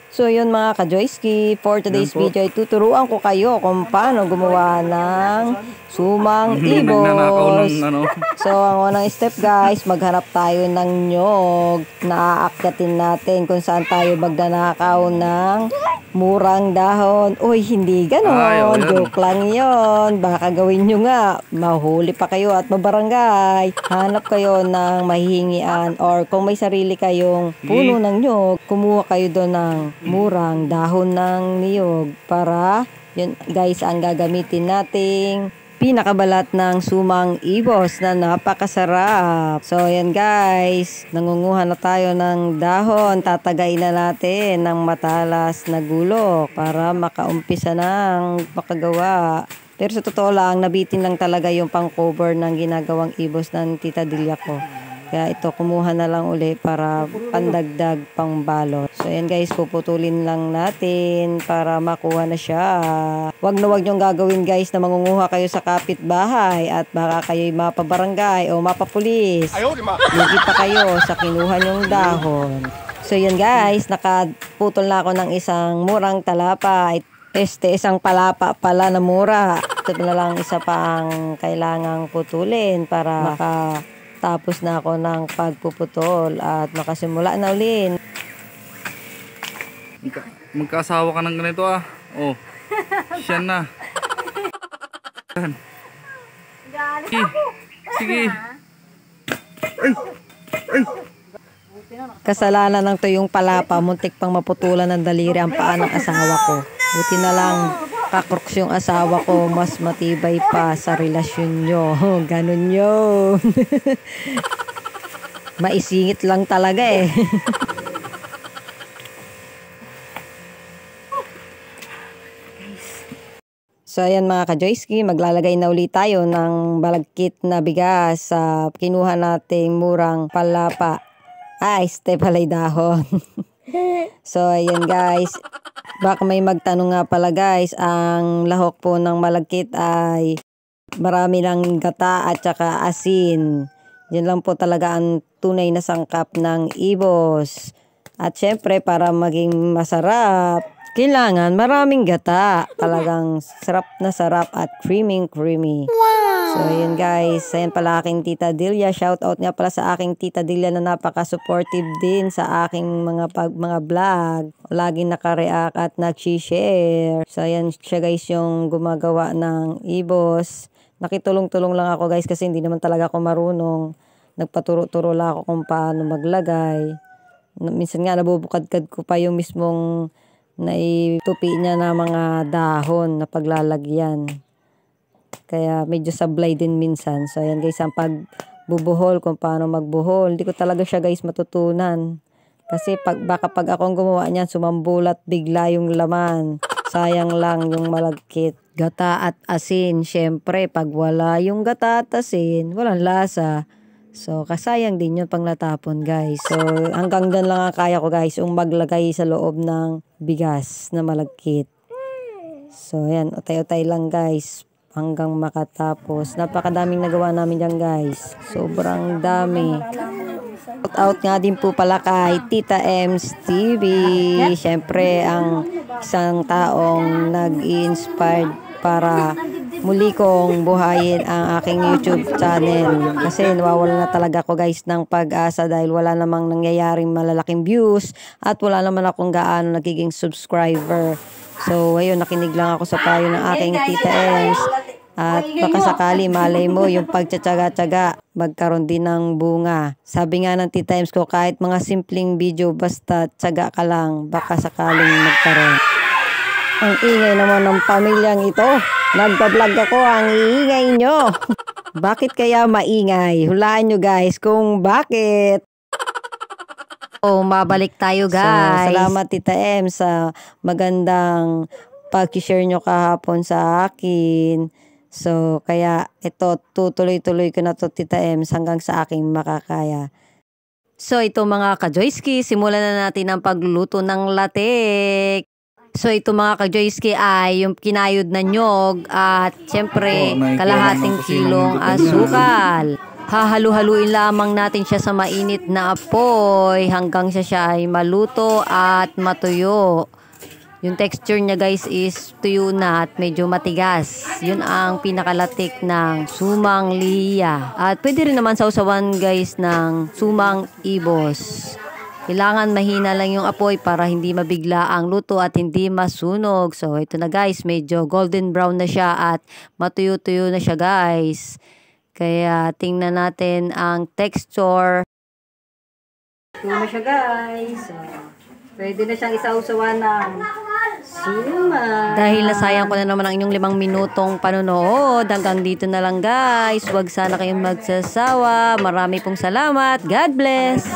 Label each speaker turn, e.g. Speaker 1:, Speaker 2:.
Speaker 1: So yun mga ka-Joyski, for today's video ay tuturuan ko kayo kung paano gumawa ng sumang ibos. So ang unang step guys, maghanap tayo ng nyog na aakyatin natin kung saan tayo magnanakaw ng murang dahon. Uy, hindi ganon, joke lang yon. Baka gawin nyo nga, mahuli pa kayo at mabarangay. Hanap kayo ng mahihingian or kung may sarili kayong puno ng nyog, kumuha kayo doon ng murang dahon ng niyog para yun guys ang gagamitin nating pinakabalat ng sumang ibos na napakasarap. So yan guys, nangunguha na tayo ng dahon, tatagay na natin ng matalas na gulok para makaumpisa ng makagawa. Pero sa totoo lang, nabitin lang talaga yung pang cover ng ginagawang ibos ng Tita Delia ko. Kaya ito, kumuha na lang uli para pandagdag pang balot. So, yan guys, puputulin lang natin para makuha na siya. Wag na wag niyong gagawin guys na mangunguha kayo sa kapitbahay at baka kayo'y mapabarangay o mapapulis. Lugi pa kayo sa kinuha niyong dahon. So, yan guys, nakaputol na ako ng isang murang talapa. Isang palapa pala na mura. Ito na lang isa pang kailangang putulin para tapos na ako ng pagpuputol at makasimula na ulit.
Speaker 2: Magkasawa ka ng ganito ah. Oh, siya na. Sige. Ay.
Speaker 1: Kasalanan ng tuyong palapa, muntik pang maputulan ng daliri ang paa ng asawa ko. Buti na lang kakroks yung asawa ko, mas matibay pa sa relasyon nyo. Ganun yun. Maisingit lang talaga eh. So ayan mga ka-Joyski, maglalagay na ulit tayo ng balagkit na bigas sa kinuha nating murang palapa. Step palay dahon. So ayan guys, baka may magtanong nga pala guys, ang lahok po ng malagkit ay marami lang gata at saka asin. Yan lang po talaga ang tunay na sangkap ng ibos. At syempre para maging masarap, kailangan maraming gata. Talagang sarap na sarap at creamy. So yun guys, ayan pala aking Tita Delia. Shout out nga pala sa aking Tita Delia na napaka-supportive din sa aking mga vlog. Laging nakareact at nag-share. So ayan siya guys yung gumagawa ng ibos. Nakitulong-tulong lang ako guys kasi hindi naman talaga ako marunong. Nagpaturo-turo lang ako kung paano maglagay. Minsan nga nabubukad-kad ko pa yung mismong naitupi niya na mga dahon na paglalagyan. Kaya medyo sablay din minsan. So ayan guys, ang pagbubuhol, kung paano magbuhol. Hindi ko talaga siya guys matutunan. Kasi baka pag akong gumawa niyan, sumambulat bigla yung laman. Sayang lang yung malagkit. Gata at asin. Syempre, pag wala yung gata at asin, walang lasa. So, kasayang din yun pang natapon guys. So, hanggang dyan lang ang kaya ko guys, yung maglagay sa loob ng bigas na malagkit. So, ayan, utay-utay lang guys hanggang makatapos. Napakadaming nagawa namin dyan guys. Sobrang dami. Shout out nga din po pala kay Tita Ems TV. Siyempre, ang isang taong nag-inspired para muli kong buhayin ang aking YouTube channel. Kasi nawawala na talaga ako guys ng pag-asa dahil wala namang nangyayaring malalaking views at wala naman akong gaano nagiging subscriber. So, ayun, nakinig lang ako sa payo ng aking Tita Ems. At baka sakali, malay mo, yung pagtsatsaga-tsaga, magkaroon din ng bunga. Sabi nga ng Tita Ems ko, kahit mga simpleng video, basta tsaga ka lang, baka sakaling magkaroon. Ang ingay naman ng pamilyang ito. Nagpa-vlog ako, ang iingay nyo. Bakit kaya maingay? Hulaan nyo guys kung bakit. Mabalik tayo guys. So, salamat Tita M sa magandang pag-share nyo kahapon sa akin. So, kaya ito, tutuloy-tuloy ko na to Tita M hanggang sa aking makakaya. So, ito mga ka-Joyski, simulan na natin ang pagluluto ng latik. So, ito mga ka-Joyski ay yung kinayod na nyog at syempre kalahating kilong asukal. Hahalu-haluin lamang natin siya sa mainit na apoy hanggang siya ay maluto at matuyo. Yung texture niya guys is tuyo na at medyo matigas. Yun ang pinakalatik ng sumang liya. At pwede rin naman sausawan guys ng sumang ibos. Kailangan mahina lang yung apoy para hindi mabigla ang luto at hindi masunog. So ito na guys, medyo golden brown na siya at matuyo-tuyo na siya guys. Kaya tingnan natin ang texture. Tuyo na siya guys. So, pwede na siyang isausawan ng suma. Dahil nasayang ko na naman ang inyong 5 minutong panonood. Hanggang dito na lang guys. Huwag sana kayong magsasawa. Marami pong salamat. God bless.